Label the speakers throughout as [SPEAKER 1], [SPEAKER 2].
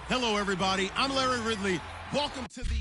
[SPEAKER 1] Hello, everybody. I'm Larry Ridley. Welcome to the...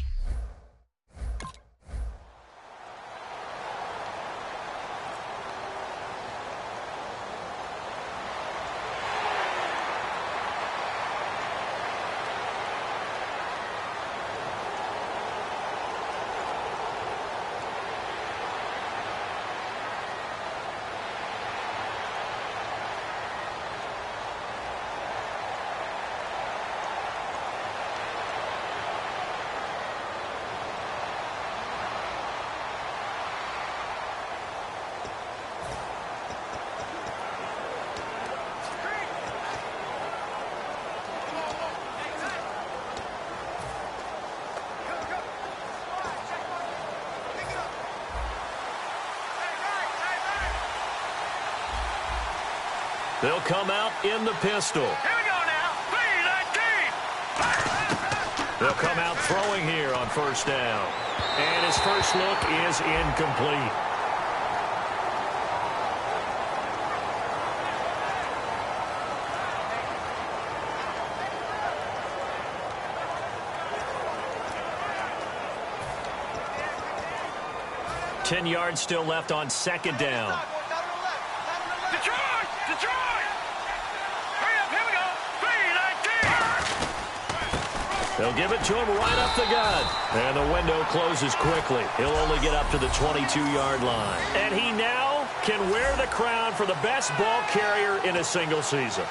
[SPEAKER 2] They'll come out in the pistol.
[SPEAKER 3] Here we go now. 3-19.
[SPEAKER 2] They'll come out throwing here on first down. And his first look is incomplete. Ten yards still left on second down.
[SPEAKER 3] Detroit! Detroit! Hurry up, here we go. 3-19.
[SPEAKER 2] They'll give it to him right up the gut. And the window closes quickly. He'll only get up to the 22-yard line. And he now can wear the crown for the best ball carrier in a single season.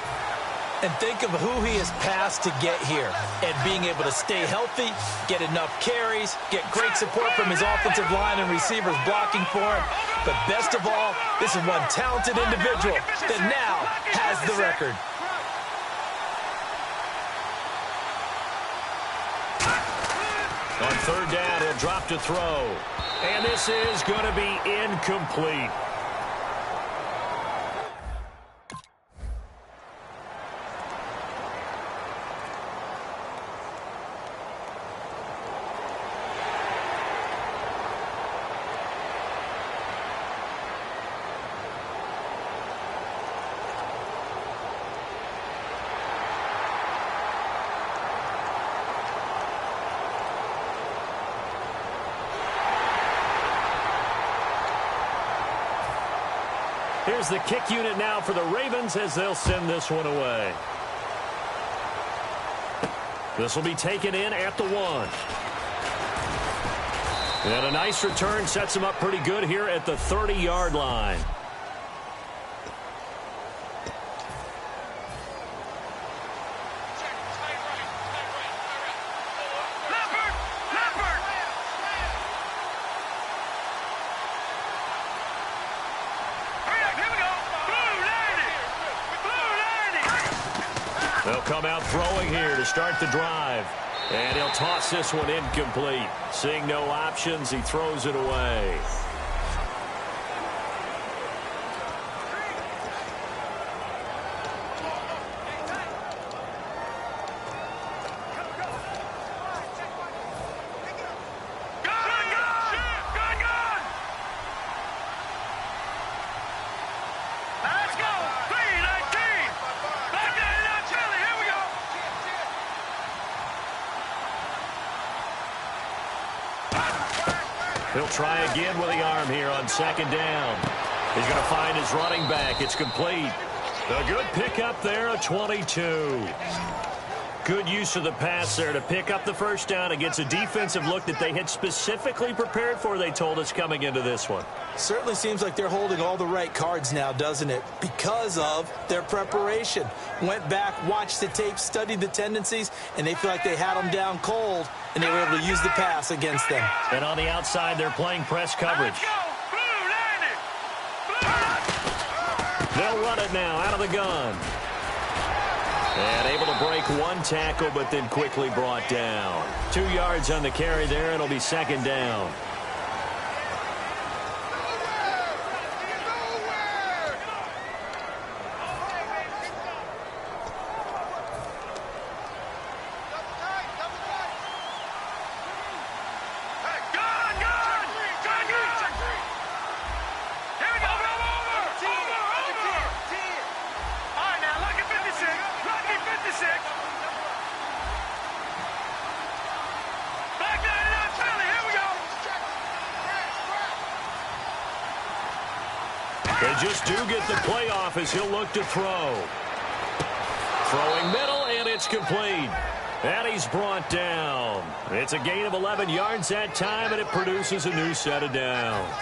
[SPEAKER 4] And think of who he has passed to get here. And being able to stay healthy, get enough carries, get great support from his offensive line and receivers blocking for him. But best of all, this is one talented individual that now has the record.
[SPEAKER 2] On third down, he'll drop to throw. And this is going to be incomplete. Here's the kick unit now for the Ravens as they'll send this one away. This will be taken in at the 1. And a nice return sets him up pretty good here at the 30-yard line. They'll come out throwing here to start the drive. And he'll toss this one incomplete. Seeing no options, he throws it away. He'll try again with the arm here on second down. He's going to find his running back. It's complete. A good pickup there, a 22. Good use of the pass there to pick up the first down against a defensive look that they had specifically prepared for, they told us, coming into this one.
[SPEAKER 4] Certainly seems like they're holding all the right cards now, doesn't it? Because of their preparation. Went back, watched the tape, studied the tendencies, and they feel like they had them down cold, and they were able to use the pass against them.
[SPEAKER 2] And on the outside, they're playing press coverage. They'll run it now out of the gun. And able to break one tackle, but then quickly brought down. 2 yards on the carry there. It'll be second down. just do get the playoff as he'll look to throw. Throwing middle, and it's complete. And he's brought down. It's a gain of 11 yards that time, and it produces a new set of downs.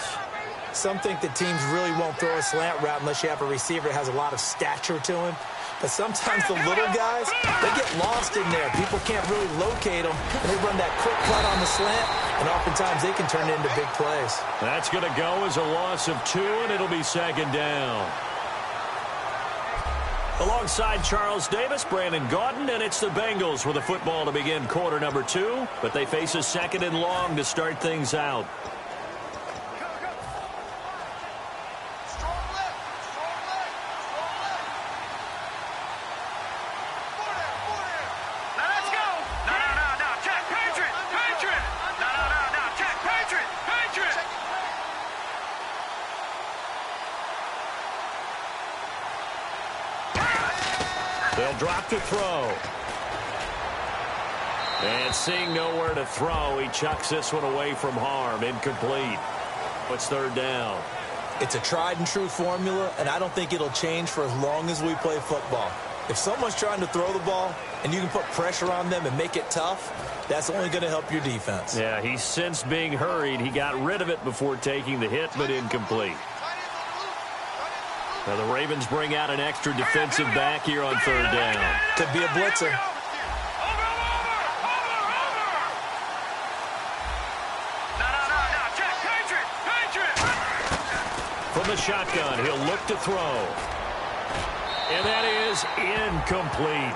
[SPEAKER 4] Some think that teams really won't throw a slant route unless you have a receiver that has a lot of stature to him. But sometimes the little guys, they get lost in there. People can't really locate them, and they run that quick cut on the slant, and oftentimes they can turn it into big plays.
[SPEAKER 2] That's going to go as a loss of 2, and it'll be second down. Alongside Charles Davis, Brandon Gaudin, and it's the Bengals with the football to begin quarter number 2, but they face a second and long to start things out. They'll drop to throw. And seeing nowhere to throw, he chucks this one away from harm. Incomplete. It's third down.
[SPEAKER 4] It's a tried and true formula, and I don't think it'll change for as long as we play football. If someone's trying to throw the ball and you can put pressure on them and make it tough, that's only going to help your defense.
[SPEAKER 2] Yeah, he sensed being hurried. He got rid of it before taking the hit, but incomplete. Now the Ravens bring out an extra defensive back here on third down.
[SPEAKER 4] Could be a blitzer.
[SPEAKER 2] From the shotgun, he'll look to throw. And that is incomplete.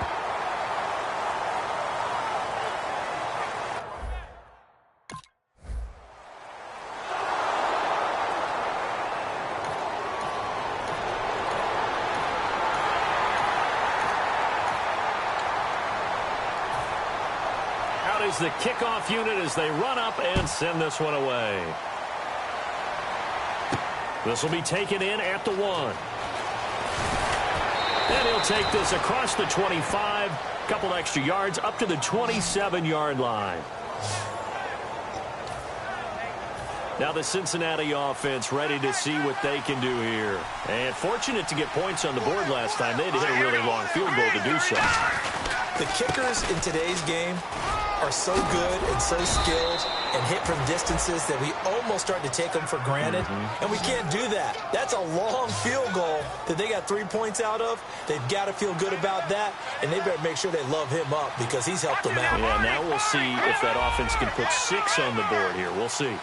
[SPEAKER 2] Out is the kickoff unit as they run up and send this one away. This will be taken in at the 1. And he'll take this across the 25, a couple extra yards up to the 27-yard line. Now the Cincinnati offense ready to see what they can do here. And fortunate to get points on the board last time. They had to hit a really long field goal to do so.
[SPEAKER 4] The kickers in today's game are so good and so skilled and hit from distances that we almost start to take them for granted. And we can't do that. That's a long field goal that they got 3 points out of. They've got to feel good about that, and they better make sure they love him up because he's helped them out.
[SPEAKER 2] Yeah, now we'll see if that offense can put 6 on the board here. We'll see.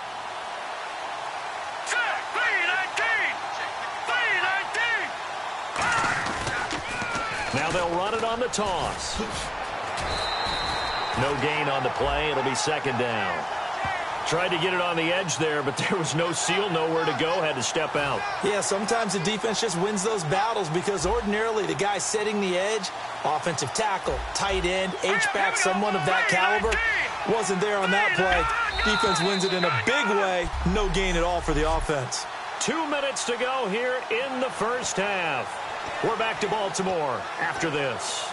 [SPEAKER 2] Now they'll run it on the toss. No gain on the play. It'll be second down. Tried to get it on the edge there, but there was no seal, nowhere to go, had to step out.
[SPEAKER 4] Yeah, sometimes the defense just wins those battles because ordinarily the guy setting the edge, offensive tackle, tight end, H-back, someone of that caliber, wasn't there on that play. Defense wins it in a big way. No gain at all for the offense.
[SPEAKER 2] 2 minutes to go here in the first half. We're back to Baltimore after this.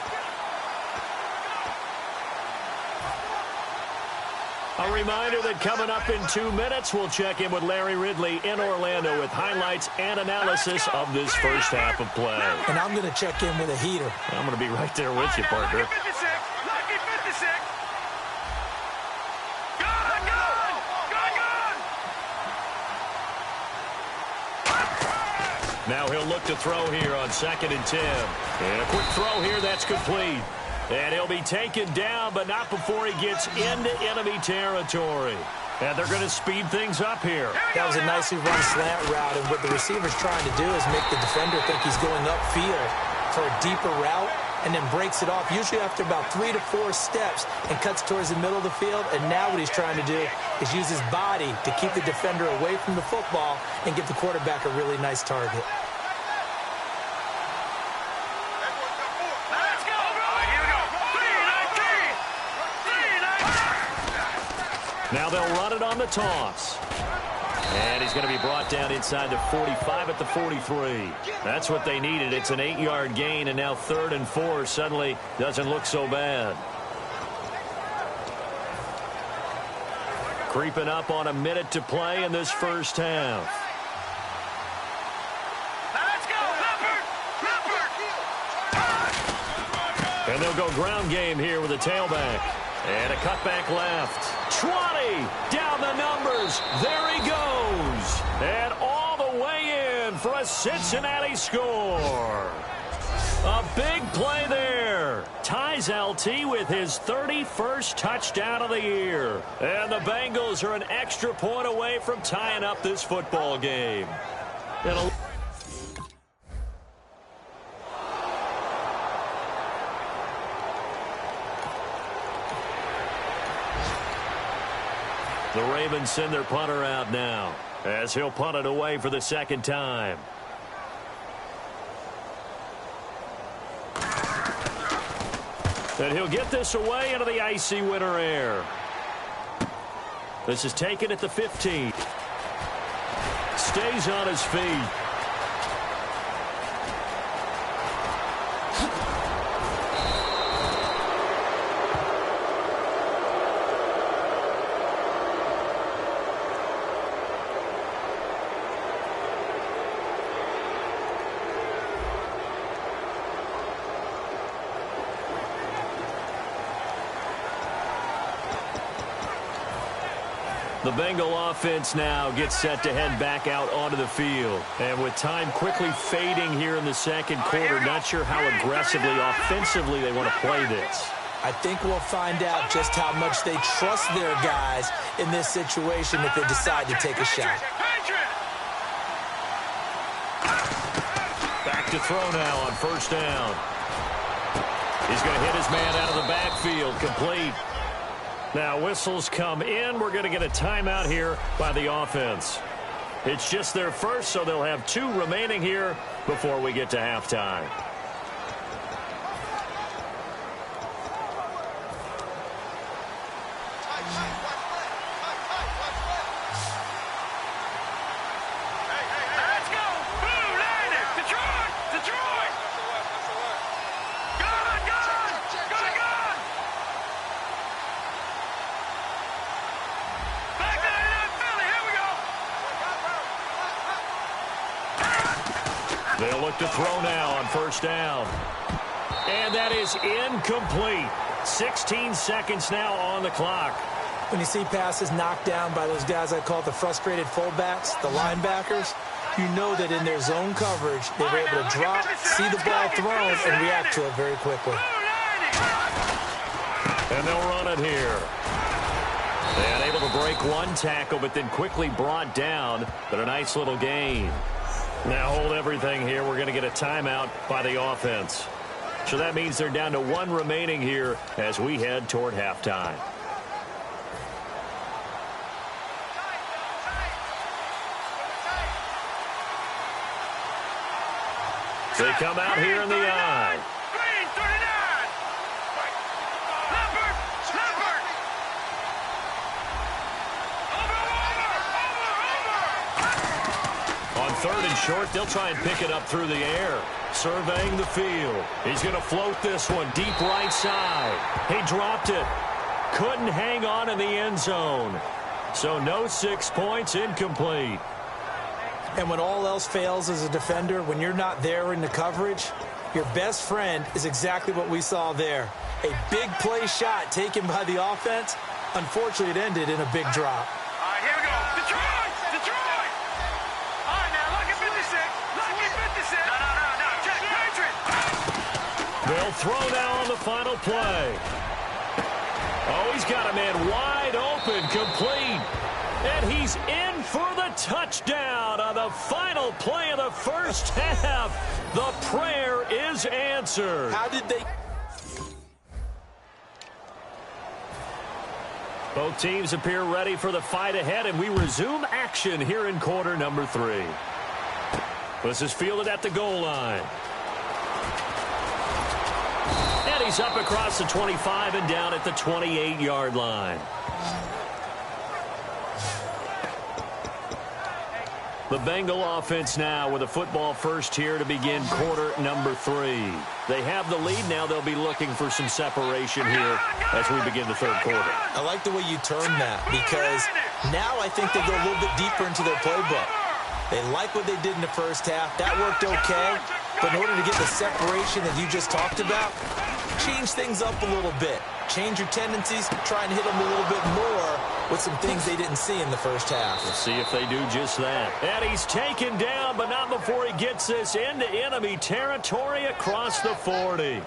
[SPEAKER 2] A reminder that coming up in 2 minutes, we'll check in with Larry Ridley in Orlando with highlights and analysis of this first half of play.
[SPEAKER 4] And I'm going to check in with a heater.
[SPEAKER 2] I'm going to be right there with you, partner. Now he'll look to throw here on 2nd and 10. And a quick throw here, that's complete. And he'll be taken down, but not before he gets into enemy territory. And they're going to speed things up here.
[SPEAKER 4] That was a nicely run slant route, and what the receiver's trying to do is make the defender think he's going upfield for a deeper route and then breaks it off, usually after about 3 to 4 steps, and cuts towards the middle of the field. And now what he's trying to do is use his body to keep the defender away from the football and give the quarterback a really nice target.
[SPEAKER 2] Now they'll run it on the toss. And he's going to be brought down inside the 45 at the 43. That's what they needed. It's an 8-yard gain, and now 3rd and 4 suddenly doesn't look so bad. Creeping up on a minute to play in this first half. And they'll go ground game here with a tailback. And a cutback left. 20 down the numbers. There he goes. And all the way in for a Cincinnati score. A big play there. Ties LT with his 31st touchdown of the year. And the Bengals are an extra point away from tying up this football game. The Ravens send their punter out now as he'll punt it away for the second time. And he'll get this away into the icy winter air. This is taken at the 15. Stays on his feet. The Bengal offense now gets set to head back out onto the field. And with time quickly fading here in the second quarter, not sure how aggressively, offensively they want to play this.
[SPEAKER 4] I think we'll find out just how much they trust their guys in this situation if they decide to take a shot.
[SPEAKER 2] Back to throw now on first down. He's going to hit his man out of the backfield, complete. Now whistles come in. We're going to get a timeout here by the offense. It's just their first, so they'll have 2 remaining here before we get to halftime.
[SPEAKER 3] Let's go! Blue Lightning! Detroit! Detroit! Gone! Gone! Gone! Gone! Back to the Philly! Here we go!
[SPEAKER 2] They'll look to throw now on first down. And that is incomplete. 16 seconds now on the clock.
[SPEAKER 4] When you see passes knocked down by those guys I call the frustrated fullbacks, the linebackers, you know that in their zone coverage, they were able to drop, see the ball thrown, and react to it very quickly.
[SPEAKER 2] And they'll run it here. And able to break one tackle, but then quickly brought down. But a nice little gain. Now hold everything here. We're going to get a timeout by the offense. So that means they're down to 1 remaining here as we head toward halftime. They come out here in the eye.
[SPEAKER 3] Green, 39! Leopard! Leopard! Over!
[SPEAKER 2] On 3rd and short, they'll try and pick it up through the air. Surveying the field. He's going to float this one deep right side. He dropped it. Couldn't hang on in the end zone. So no 6 points, incomplete.
[SPEAKER 4] And when all else fails as a defender, when you're not there in the coverage, your best friend is exactly what we saw there. A big play shot taken by the offense. Unfortunately, it ended in a big drop.
[SPEAKER 3] All right, here we go. Detroit! Detroit! All right, now, lucky 56. Lucky 56. No. Check, Patriot.
[SPEAKER 2] They'll throw now on the final play. Oh, he's got a man wide open, complete. And he's in for the touchdown on the final play of the first half. The prayer is answered.
[SPEAKER 4] How did they...
[SPEAKER 2] Both teams appear ready for the fight ahead, and we resume action here in quarter number 3. This is fielded at the goal line. And he's up across the 25 and down at the 28-yard line. The Bengal offense now with a football first here to begin quarter number 3. They have the lead now. They'll be looking for some separation here as we begin the third quarter.
[SPEAKER 4] I like the way you term that because now I think they go a little bit deeper into their playbook. They like what they did in the first half. That worked okay. But in order to get the separation that you just talked about, change things up a little bit. Change your tendencies, try and hit them a little bit more with some things they didn't see in the first half.
[SPEAKER 2] We'll see if they do just that. And he's taken down, but not before he gets this into enemy territory across the 40.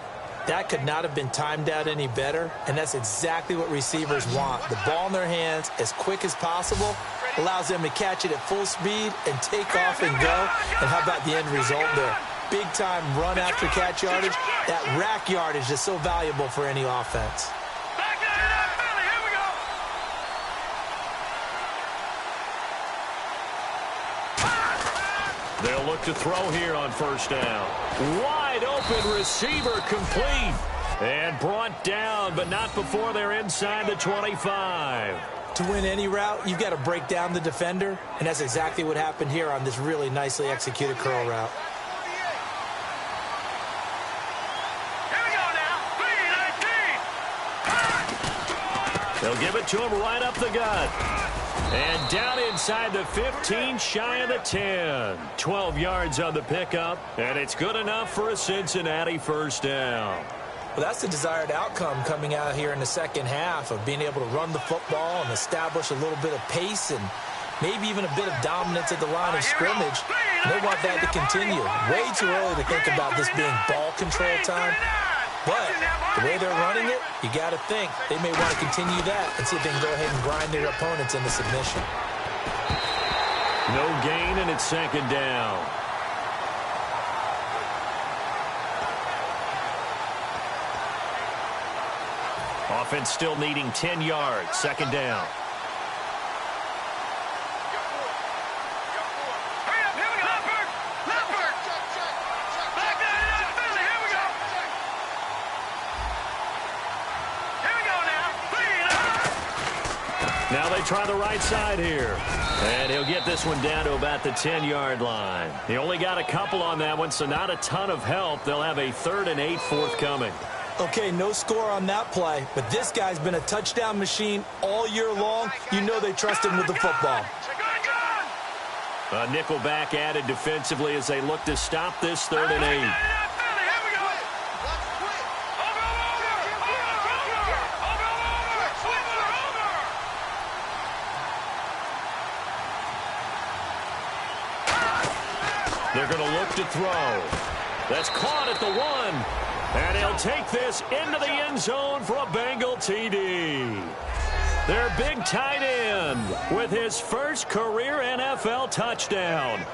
[SPEAKER 4] That could not have been timed out any better, and that's exactly what receivers want. The ball in their hands as quick as possible allows them to catch it at full speed and take off and go. And how about the end result there? Big-time run after catch yardage. That rack yardage is so valuable for any offense.
[SPEAKER 2] They'll look to throw here on first down. Wide open receiver complete. And brought down, but not before they're inside the 25.
[SPEAKER 4] To win any route, you've got to break down the defender, and that's exactly what happened here on this really nicely executed curl route.
[SPEAKER 2] They'll give it to him right up the gut. And down inside the 15, shy of the 10. 12 yards on the pickup, and it's good enough for a Cincinnati first down.
[SPEAKER 4] Well, that's the desired outcome coming out here in the second half of being able to run the football and establish a little bit of pace and maybe even a bit of dominance at the line of scrimmage. And they want that to continue. Way too early to think about this being ball control time. But the way they're running it, you got to think they may want to continue that and see if they can go ahead and grind their opponents into submission.
[SPEAKER 2] No gain, and it's second down. Offense still needing 10 yards. Second down. Now they try the right side here. And he'll get this one down to about the 10-yard line. He only got a couple on that one, so not a ton of help. They'll have a 3rd and 8 forthcoming.
[SPEAKER 4] Okay, no score on that play, but this guy's been a touchdown machine all year long. You know they trust him with the football.
[SPEAKER 2] A nickel back added defensively as they look to stop this 3rd and 8. They're going to look to throw. That's caught at the 1. And he'll take this into the end zone for a Bengal TD. Their big tight end with his first career NFL touchdown.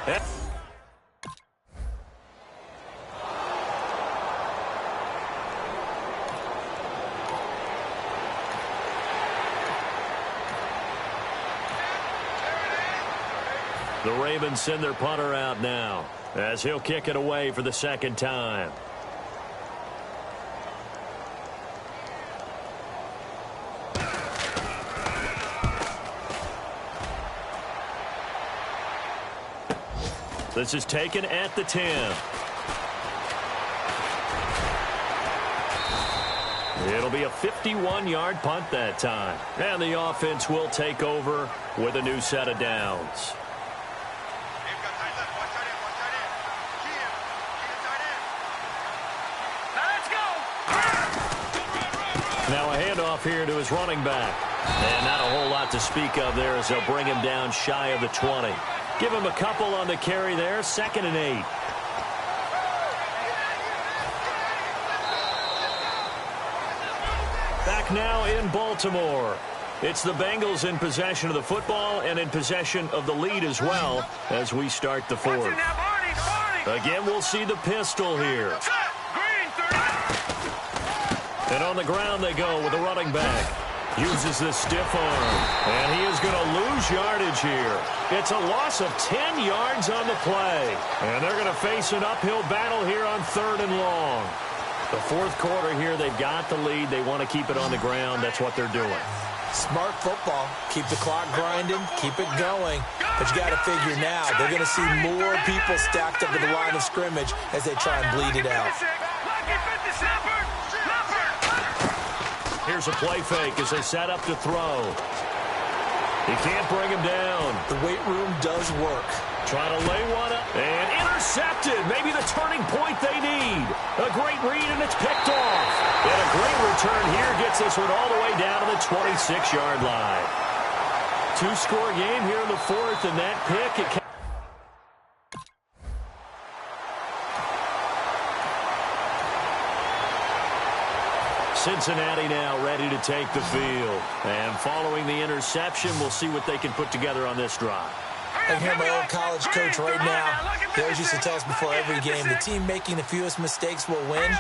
[SPEAKER 2] The Ravens send their punter out now as he'll kick it away for the second time. This is taken at the 10. It'll be a 51-yard punt that time. And the offense will take over with a new set of downs. Now a handoff here to his running back. And not a whole lot to speak of there as they'll bring him down shy of the 20. Give him a couple on the carry there. 2nd and 8. Back now in Baltimore. It's the Bengals in possession of the football and in possession of the lead as well as we start the 4th. Again, we'll see the pistol here. And on the ground they go with a running back. Uses the stiff arm. And he is going to lose yardage here. It's a loss of 10 yards on the play. And they're going to face an uphill battle here on 3rd and long. The 4th quarter here, they've got the lead. They want to keep it on the ground. That's what they're doing.
[SPEAKER 4] Smart football. Keep the clock grinding. Keep it going. But you got to figure now, they're going to see more people stacked up at the line of scrimmage as they try and bleed it out.
[SPEAKER 2] Here's a play fake as they set up to throw. He can't bring him down.
[SPEAKER 4] The weight room does work.
[SPEAKER 2] Trying to lay one up. And intercepted. Maybe the turning point they need. A great read, and it's picked off. And a great return here gets this one all the way down to the 26-yard line. Two-score game here in the fourth, and that pick, it Cincinnati now ready to take the field. And following the interception, we'll see what they can put together on this drive.
[SPEAKER 4] I can hear my old college coach right now. He always used to tell us before every game, the team making the fewest mistakes will win.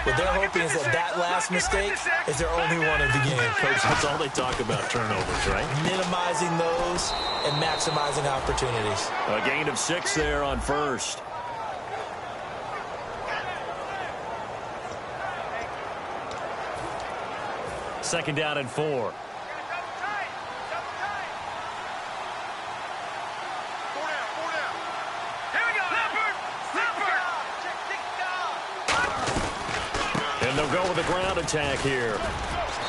[SPEAKER 4] What they're hoping is that last mistake is their only one of the game.
[SPEAKER 2] Coach, that's all they talk about, turnovers, right?
[SPEAKER 4] Minimizing those and maximizing opportunities.
[SPEAKER 2] A gain of 6 there on first. Second down and 4. And they'll go with a ground attack here.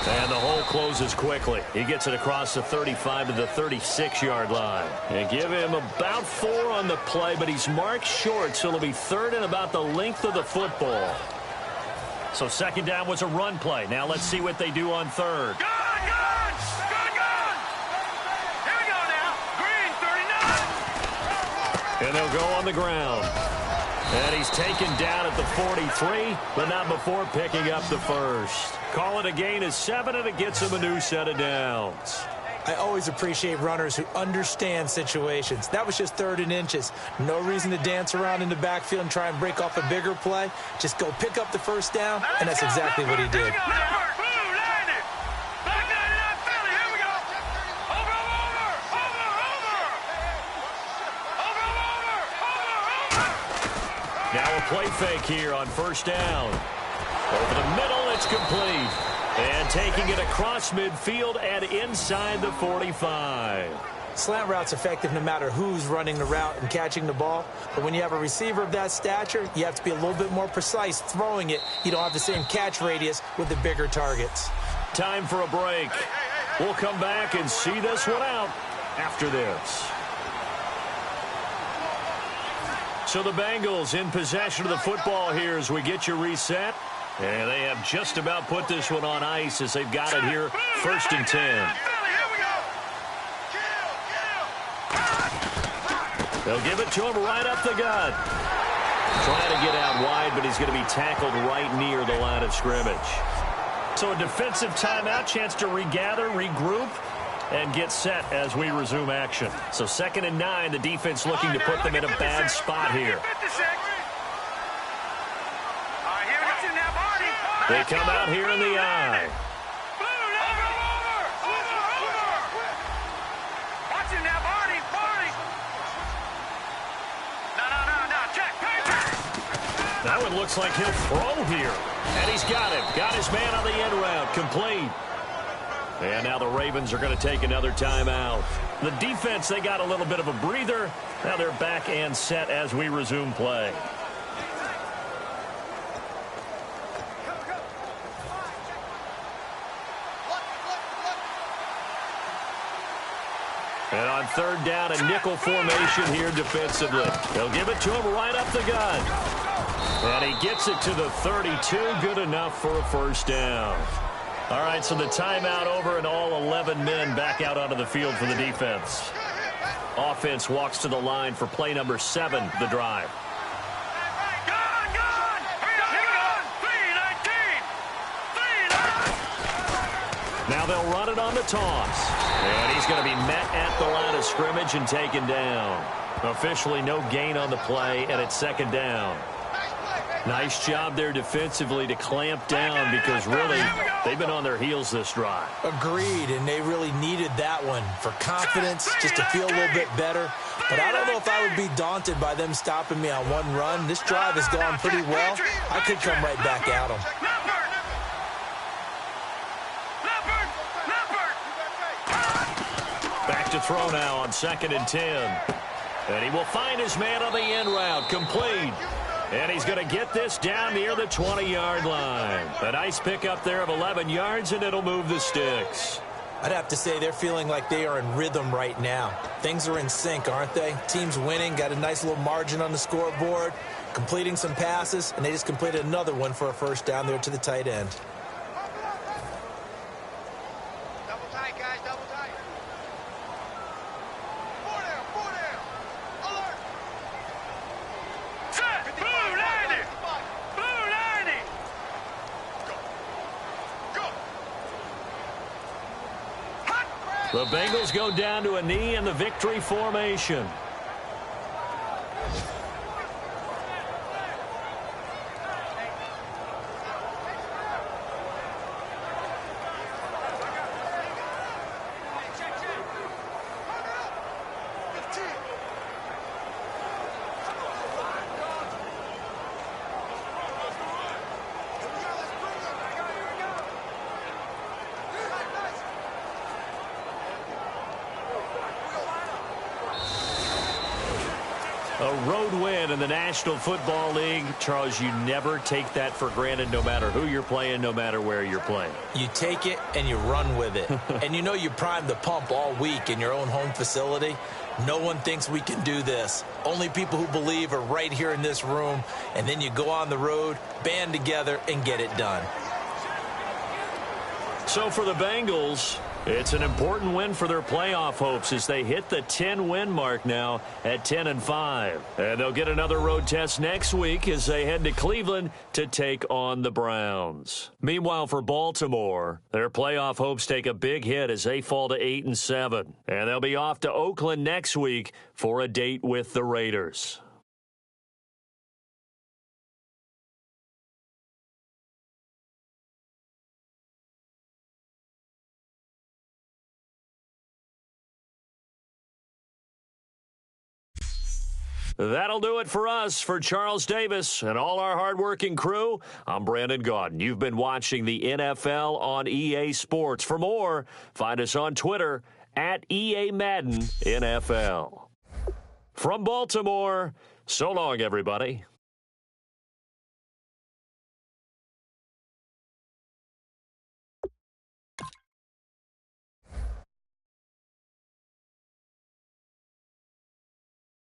[SPEAKER 2] And the hole closes quickly. He gets it across the 35 to the 36-yard line. And give him about 4 on the play, but he's marked short, so it'll be third and about the length of the football. So second down was a run play. Now let's see what they do on third.
[SPEAKER 3] Gone! Here we go now. Green, 39.
[SPEAKER 2] And they'll go on the ground. And he's taken down at the 43, but not before picking up the first. Call it a gain of 7, and it gets him a new set of downs.
[SPEAKER 4] I always appreciate runners who understand situations. That was just 3rd and inches. No reason to dance around in the backfield and try and break off a bigger play. Just go pick up the first down, and that's exactly what he did.
[SPEAKER 2] Now a play fake here on first down. Over the middle, it's complete. And taking it across midfield and inside the 45.
[SPEAKER 4] Slant route's effective no matter who's running the route and catching the ball. But when you have a receiver of that stature, you have to be a little bit more precise throwing it. You don't have the same catch radius with the bigger targets.
[SPEAKER 2] Time for a break. We'll come back and see this one out after this. So the Bengals in possession of the football here as we get you reset. And they have just about put this one on ice as they've got it here, 1st and 10. They'll give it to him right up the gut. Trying to get out wide, but he's going to be tackled right near the line of scrimmage. So a defensive timeout, chance to regather, regroup, and get set as we resume action. So 2nd and 9, the defense looking to put them in a bad spot here. They come out here in the eye.
[SPEAKER 3] Watch him now, Barney. No, check.
[SPEAKER 2] That one looks like he'll throw here. And he's got him. Got his man on the end route. Complete. And now the Ravens are going to take another timeout. The defense, they got a little bit of a breather. Now they're back and set as we resume play. And on 3rd down, a nickel formation here defensively. They'll give it to him right up the gut. And he gets it to the 32. Good enough for a first down. All right, so the timeout over and all 11 men back out onto the field for the defense. Offense walks to the line for play number 7, the drive. Now they'll run it on the toss. And he's going to be met at the line of scrimmage and taken down. Officially no gain on the play, and it's 2nd down. Nice job there defensively to clamp down because really they've been on their heels this drive.
[SPEAKER 4] Agreed, and they really needed that one for confidence, just to feel a little bit better. But I don't know if I would be daunted by them stopping me on one run. This drive has gone pretty well. I could come right back at them.
[SPEAKER 2] Back to throw now on 2nd and 10. And he will find his man on the end route. Complete. And he's going to get this down near the 20-yard line. A nice pickup there of 11 yards, and it'll move the sticks.
[SPEAKER 4] I'd have to say they're feeling like they are in rhythm right now. Things are in sync, aren't they? Team's winning, got a nice little margin on the scoreboard, completing some passes, and they just completed another one for a first down there to the tight end.
[SPEAKER 3] Double tight, guys, double tight. Four down. Alert. Set. Blue, landing. Blue, landing. Go. Hot.
[SPEAKER 2] The Bengals go down to a knee in the victory formation. A road win in the National Football League. Charles, you never take that for granted no matter who you're playing, no matter where you're playing.
[SPEAKER 4] You take it and you run with it. And you know you primed the pump all week in your own home facility. No one thinks we can do this. Only people who believe are right here in this room. And then you go on the road, band together, and get it done.
[SPEAKER 2] So for the Bengals, it's an important win for their playoff hopes as they hit the 10-win mark now at 10-5. And they'll get another road test next week as they head to Cleveland to take on the Browns. Meanwhile, for Baltimore, their playoff hopes take a big hit as they fall to 8-7. And they'll be off to Oakland next week for a date with the Raiders. That'll do it for us. For Charles Davis and all our hardworking crew, I'm Brandon Gaudin. You've been watching the NFL on EA Sports. For more, find us on Twitter at EA Madden NFL. From Baltimore, so long, everybody.